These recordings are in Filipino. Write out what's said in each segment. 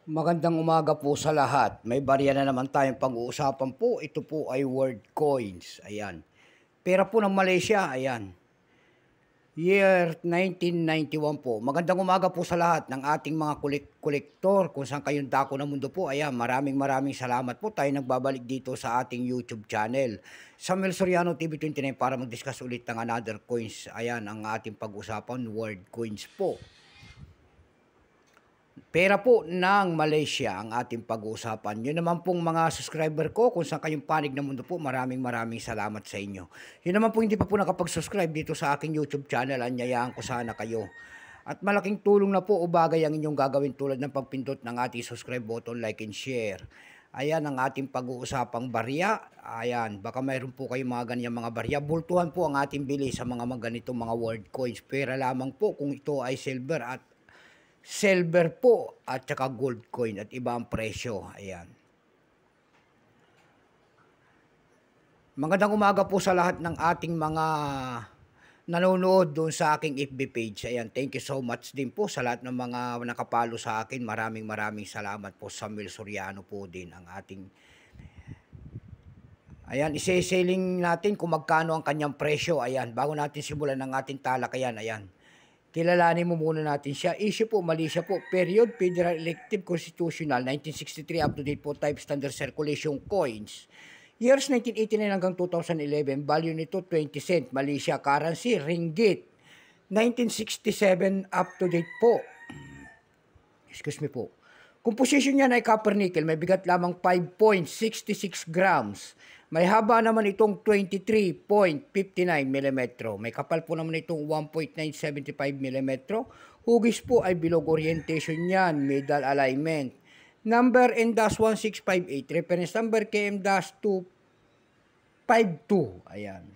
Magandang umaga po sa lahat. May barya na naman tayong pag-uusapan po. Ito po ay World Coins. Ayan. Pera po ng Malaysia. Ayan. Year 1991 po. Magandang umaga po sa lahat ng ating mga kolektor kung saan kayong dako ng mundo po. Ayan, maraming salamat po. Tayo nagbabalik dito sa ating YouTube channel. Samuel Soriano TV29 para mag-discuss ulit ng another coins. Ayan, ang ating pag-usapan, World Coins po. Pera po ng Malaysia ang ating pag-uusapan. Yun naman pong mga subscriber ko, kung saan kayong panig ng mundo po, maraming salamat sa inyo. Yun naman po hindi pa po nakapag-subscribe dito sa aking YouTube channel, anyayaan ko sana kayo. At malaking tulong na po o bagay ang inyong gagawin tulad ng pagpindot ng ating subscribe button, like and share. Ayan ang ating pag-uusapang barya. Ayan, baka mayroon po kayong mga ganyan mga barya. Bultuhan po ang ating bili sa mga ganitong mga world coins. Pera lamang po kung ito ay silver po at saka gold coin at iba ang presyo. Ayan. Magandang umaga po sa lahat ng ating mga nanonood doon sa aking FB page. Ayan, thank you so much din po sa lahat ng mga nakapalo sa akin. Maraming salamat po. Samuel Soriano po din ang ating. Ayan, isi-selling natin kung magkano ang kanyang presyo. Ayan, bago natin simulan ng ating talakayan. Ayan. Kilalanin mo muna natin siya. Issue po, Malaysia po. Period, Federal Elective Constitutional, 1963 up to date po, type standard circulation coins. Years 1989 hanggang 2011, value nito 20 cent. Malaysia currency, ringgit. 1967 up to date po. Excuse me po. Composition niya ay copper nickel, may bigat lamang 5.66 grams. May haba naman itong 23.59 mm. May kapal po naman itong 1.975 mm. Hugis po ay bilog orientation niyan, middle alignment. Number N-1658, reference number KM-252. Ayan.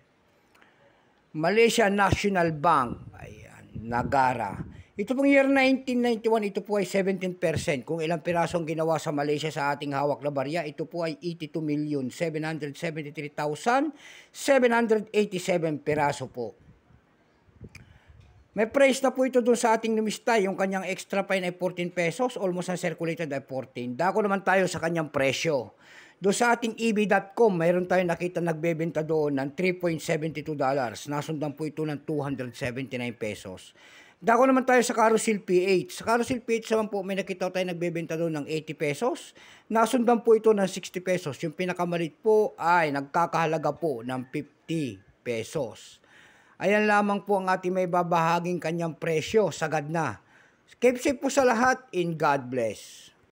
Malaysia National Bank. Ayan, Nagara. Ito pong year 1991, ito po ay 17%. Kung ilang pirasong ginawa sa Malaysia sa ating hawak na barya, ito po ay 82,773,787 piraso po. May price na po ito doon sa ating numista. Yung kanyang extra fine ay 14 pesos. Almost uncirculated ay 14. Dako naman tayo sa kanyang presyo. Doon sa ating eb.com, mayroon tayo nakita nagbebenta doon ng $3.72. Nasundan po ito ng 279 pesos. Dako naman tayo sa Carousel PH. Sa Carousel PH naman po, may nakita tayo nagbebenta doon ng 80 pesos. Nasundan po ito ng 60 pesos. Yung pinakamalit po ay nagkakahalaga po ng 50 pesos. Ayan lamang po ang ating may babahaging kanyang presyo. Sagad na. Keep safe po sa lahat. In God bless.